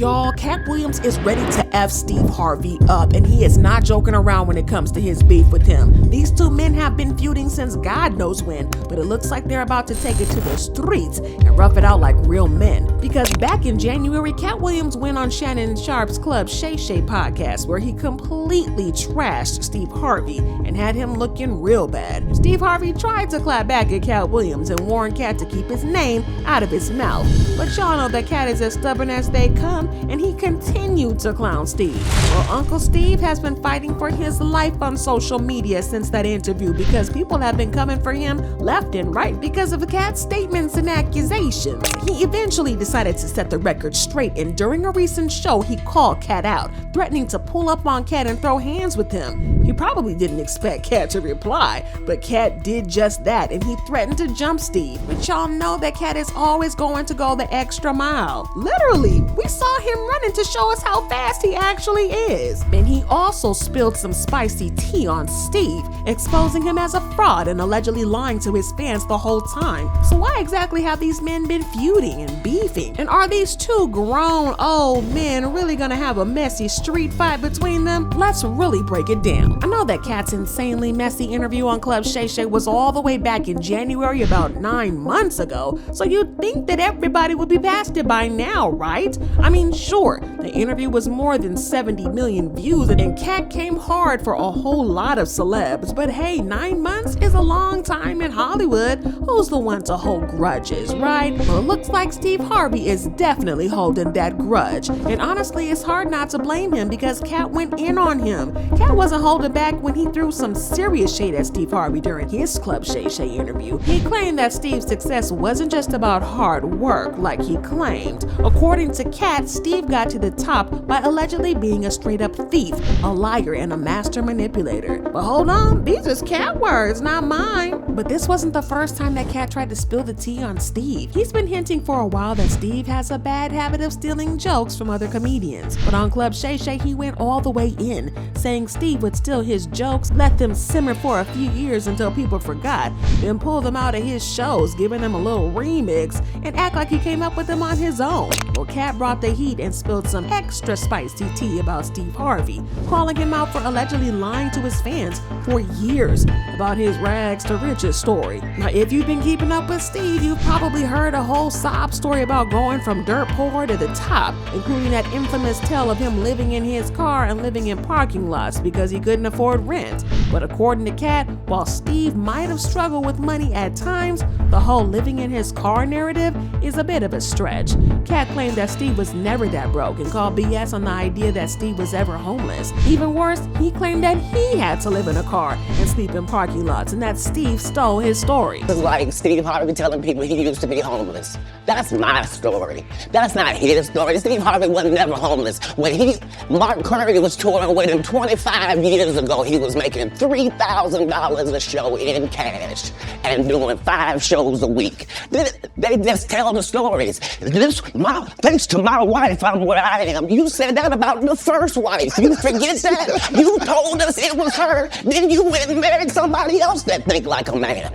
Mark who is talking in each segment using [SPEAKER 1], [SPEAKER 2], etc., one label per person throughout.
[SPEAKER 1] Y'all, Katt Williams is ready to F Steve Harvey up, and he is not joking around when it comes to his beef with him. These two men have been feuding since God knows when, but it looks like they're about to take it to the streets and rough it out like real men. Because back in January, Katt Williams went on Shannon and Sharpe's club Shay podcast, where he completely trashed Steve Harvey and had him looking real bad. Steve Harvey tried to clap back at Katt Williams and warned Katt to keep his name out of his mouth. But y'all know that Katt is as stubborn as they come, and he continued to clown Steve. Well, Uncle Steve has been fighting for his life on social media since that interview, because people have been coming for him left and right because of Katt's statements and accusations. He eventually decided to set the record straight, and during a recent show, he called Katt out, threatening to pull up on Katt and throw hands with him. He probably didn't expect Katt to reply, but Katt did just that, and he threatened to jump Steve. But y'all know that Katt is always going to go the extra mile. Literally, we saw him running to show us how fast he actually is. And he also spilled some spicy tea on Steve, exposing him as a fraud and allegedly lying to his fans the whole time. So why exactly have these men been feuding and beefing? And are these two grown old men really gonna have a messy street fight between them? Let's really break it down. I know that Katt's insanely messy interview on Club Shay was all the way back in January, about 9 months ago, so you'd think that everybody would be past it by now, right? I mean, sure, the interview was more than 70 million views, and Katt came hard for a whole lot of celebs, but hey, 9 months is a long time in Hollywood. Who's the one to hold grudges, right? Well, it looks like Steve Harvey is definitely holding that grudge, and honestly, it's hard not to blame him because Katt went in on him. Katt wasn't holding back when he threw some serious shade at Steve Harvey during his Club Shay interview. He claimed that Steve's success wasn't just about hard work like he claimed. According to Katt, Steve got to the top by allegedly being a straight-up thief, a liar, and a master manipulator. But hold on, these are Katt words, not mine. But this wasn't the first time that Katt tried to spill the tea on Steve. He's been hinting for a while that Steve has a bad habit of stealing jokes from other comedians. But on Club Shay, he went all the way in, saying Steve would steal his jokes, let them simmer for a few years until people forgot, then pull them out of his shows, giving them a little remix, and act like he came up with them on his own. Well, Katt brought the heat and spilled some extra spicy tea about Steve Harvey, calling him out for allegedly lying to his fans for years about his rags to riches story. Now, if you've been keeping up with Steve, you've probably heard a whole sob story about going from dirt poor to the top, including that infamous tale of him living in his car and living in parking lots because he couldn't afford rent. But according to Katt, while Steve might have struggled with money at times, the whole living in his car narrative is a bit of a stretch. Katt claimed that Steve was never that broke and called BS on the idea that Steve was ever homeless. Even worse, he claimed that he had to live in a car and sleep in parking lots, and that Steve stole his story.
[SPEAKER 2] It's like Steve Harvey telling people he used to be homeless. That's my story. That's not his story. Steve Harvey was never homeless. When Mark Curry was touring with him 25 years ago, he was making $3,000 a show in cash and doing 5 shows a week. They just tell the stories. Thanks to my wife, I'm where I am. You said that about the first wife. You forget that? You told us it was her. Then you went and married somebody else that think like a man.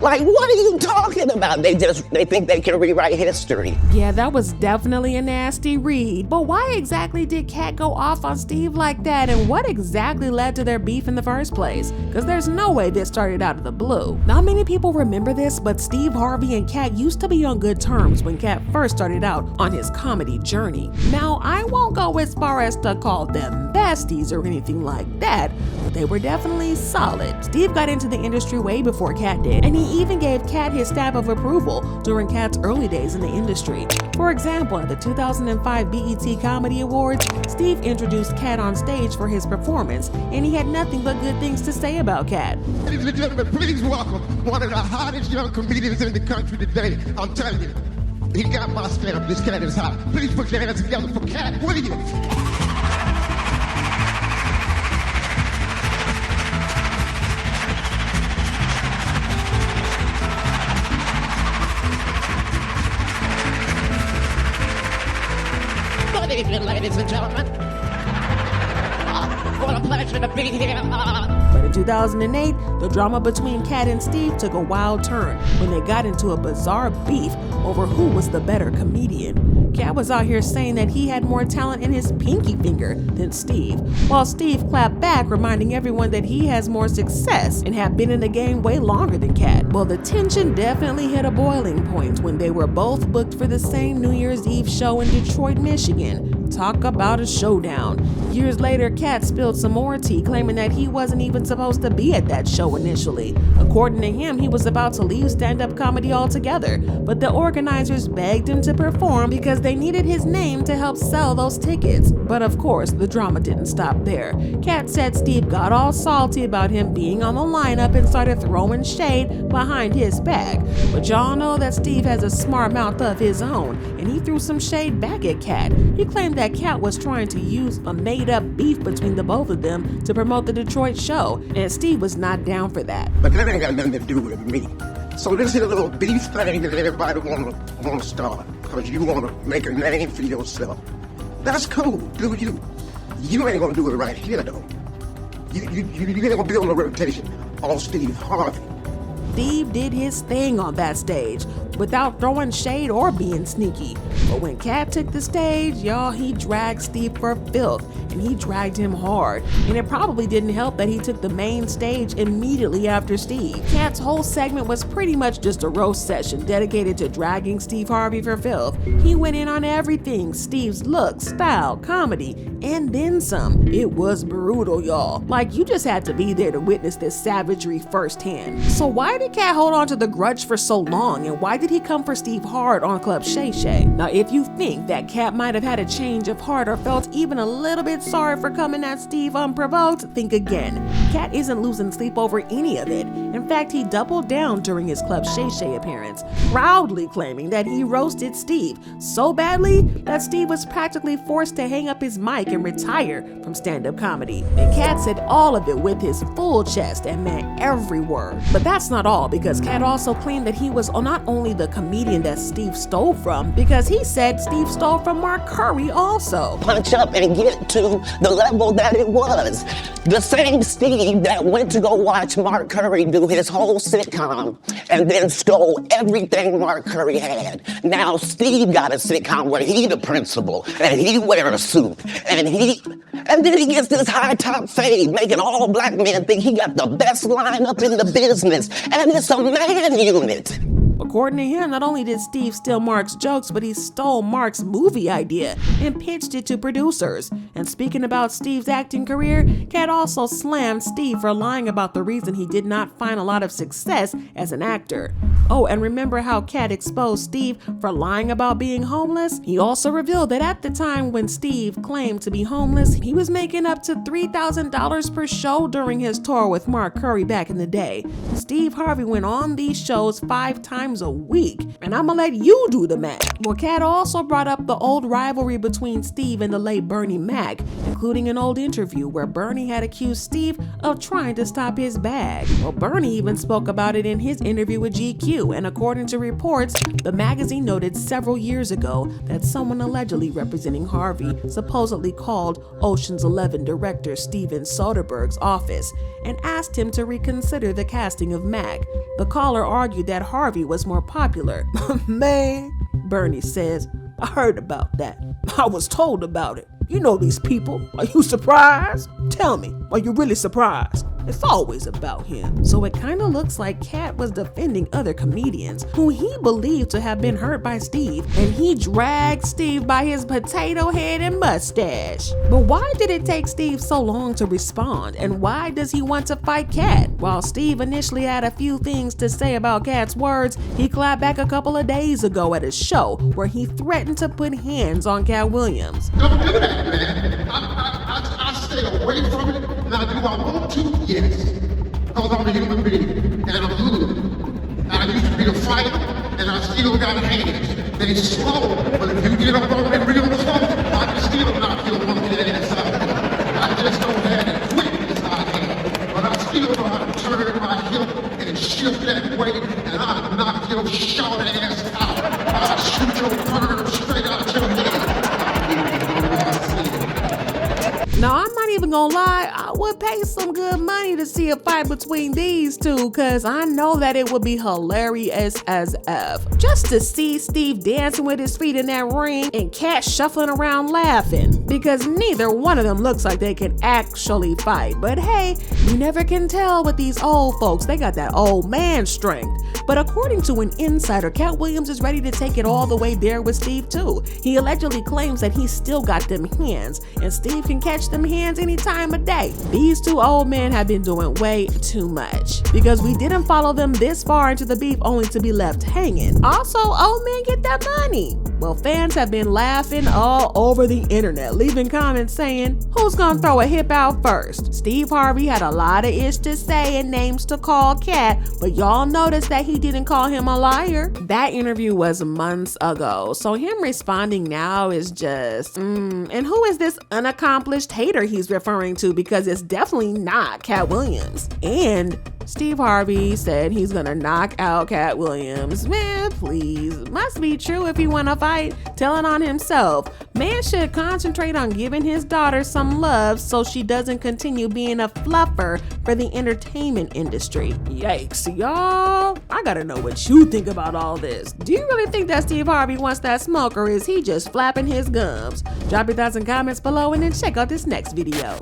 [SPEAKER 2] Like, what are you talking about? They think they can rewrite history.
[SPEAKER 1] Yeah, that was definitely a nasty read. But why exactly did Katt go off on Steve like that, and what exactly led to their beef in the first place? Because there's no way this started out of the blue. Not many people remember this, but Steve Harvey and Katt used to be on good terms when Katt first started out on his comedy journey. Now, I won't go as far as to call them besties or anything like that, but they were definitely solid. Steve got into the industry way before Katt did, and he even gave Katt his stamp of approval during Katt's early days in the industry. For example, at the 2005 BET Comedy Awards, Steve introduced Katt on stage for his performance, and he had nothing but good things to say about Katt.
[SPEAKER 3] Ladies and gentlemen, please welcome one of the hottest young comedians in the country today. I'm telling you, he got my stamp. This cat is hot. Please put your hands together for Katt Williams.
[SPEAKER 2] Good evening, ladies and gentlemen. What a pleasure to be here.
[SPEAKER 1] But in 2008, the drama between Katt and Steve took a wild turn when they got into a bizarre beef over who was the better comedian. Katt was out here saying that he had more talent in his pinky finger than Steve, while Steve clapped back, reminding everyone that he has more success and had been in the game way longer than Katt. Well, the tension definitely hit a boiling point when they were both booked for the same New Year's Eve show in Detroit, Michigan. Talk about a showdown. Years later, Katt spilled some more tea, claiming that he wasn't even supposed to be at that show initially. According to him, he was about to leave stand-up comedy altogether, but the organizers begged him to perform because they needed his name to help sell those tickets. But of course, the drama didn't stop there. Katt said Steve got all salty about him being on the lineup and started throwing shade behind his back. But y'all know that Steve has a smart mouth of his own, and he threw some shade back at Katt. He claimed that Katt was trying to use a made-up beef between the both of them to promote the Detroit show, and Steve was not down for that.
[SPEAKER 3] But that ain't got nothing to do with me. So this is a little beef thing that everybody wanna start, because you wanna make a name for yourself. That's cool, do you. You ain't gonna do it right here, though. You ain't gonna build a reputation on Steve Harvey.
[SPEAKER 1] Steve did his thing on that stage without throwing shade or being sneaky. But when Katt took the stage, y'all, he dragged Steve for filth, and he dragged him hard. And it probably didn't help that he took the main stage immediately after Steve. Katt's whole segment was pretty much just a roast session dedicated to dragging Steve Harvey for filth. He went in on everything: Steve's look, style, comedy, and then some. It was brutal, y'all. Like, you just had to be there to witness this savagery firsthand. So why did Katt hold on to the grudge for so long, and why did he come for Steve hard on Club Shay? Now, if you think that Katt might have had a change of heart or felt even a little bit sorry for coming at Steve unprovoked, think again. Katt isn't losing sleep over any of it. In fact, he doubled down during his Club Shay appearance, proudly claiming that he roasted Steve so badly that Steve was practically forced to hang up his mic and retire from stand-up comedy. And Katt said all of it with his full chest and meant every word. But that's not all, because Katt also claimed that he was not only the comedian that Steve stole from, because he said Steve stole from Mark Curry also.
[SPEAKER 2] Punch up and get to the level that it was. The same Steve that went to go watch Mark Curry do his whole sitcom and then stole everything Mark Curry had. Now Steve got a sitcom where he the principal and he wear a suit and then he gets this high top fade, making all black men think he got the best lineup in the business, and it's a man unit.
[SPEAKER 1] According to him, not only did Steve steal Mark's jokes, but he stole Mark's movie idea and pitched it to producers. And speaking about Steve's acting career, Katt also slammed Steve for lying about the reason he did not find a lot of success as an actor. Oh, and remember how Katt exposed Steve for lying about being homeless? He also revealed that at the time when Steve claimed to be homeless, he was making up to $3,000 per show during his tour with Mark Curry back in the day. Steve Harvey went on these shows 5 times a week, and I'ma let you do the math. Well, Katt also brought up the old rivalry between Steve and the late Bernie Mac, including an old interview where Bernie had accused Steve of trying to stop his bag. Well, Bernie even spoke about it in his interview with GQ, and according to reports, the magazine noted several years ago that someone allegedly representing Harvey supposedly called Ocean's 11 director Steven Soderbergh's office and asked him to reconsider the casting of Mac. The caller argued that Harvey was more popular. Man, Bernie says, I heard about that. I was told about it. You know these people. Are you surprised? Tell me, are you really surprised? It's always about him. So it kind of looks like Katt was defending other comedians who he believed to have been hurt by Steve, and he dragged Steve by his potato head and mustache. But why did it take Steve so long to respond, and why does he want to fight Katt? While Steve initially had a few things to say about Katt's words, he clapped back a couple of days ago at a show where he threatened to put hands on Katt Williams.
[SPEAKER 3] Don't do that, man. I stay away from it. Now, do I want to? Yes. Because I'm a human being, and I'm good. And I used to be a fighter, and I still got hands. They slow, but if you get up on me real slow, I can still knock your monkey inside. I just don't have it quick as I can. But I still know how to turn my hip and shift that way, and I'll knock your short ass out. I'll shoot your perm straight out your head.
[SPEAKER 1] Now, I'm not even gonna lie, I would pay some good money to see a fight between these two, cause I know that it would be hilarious as F. Just to see Steve dancing with his feet in that ring and Katt shuffling around laughing, because neither one of them looks like they can actually fight. But hey, you never can tell with these old folks, they got that old man strength. But according to an insider, Katt Williams is ready to take it all the way there with Steve too. He allegedly claims that he's still got them hands, and Steve can catch them hands any time of day. These two old men have been doing way too much, because we didn't follow them this far into the beef only to be left hanging. Also, old men get that money. Well, fans have been laughing all over the internet, leaving comments saying, who's gonna throw a hip out first? Steve Harvey had a lot of ish to say and names to call Katt, but y'all noticed that he didn't call him a liar. That interview was months ago, so him responding now is just, and who is this unaccomplished hater he's referring to, because it's definitely not Katt Williams. And Steve Harvey said he's gonna knock out Katt Williams. Man, please, must be true if he wanna fight. Telling on himself. Man should concentrate on giving his daughter some love so she doesn't continue being a fluffer for the entertainment industry. Yikes, y'all. I gotta know what you think about all this. Do you really think that Steve Harvey wants that smoke, or is he just flapping his gums? Drop your thoughts and comments below and then check out this next video.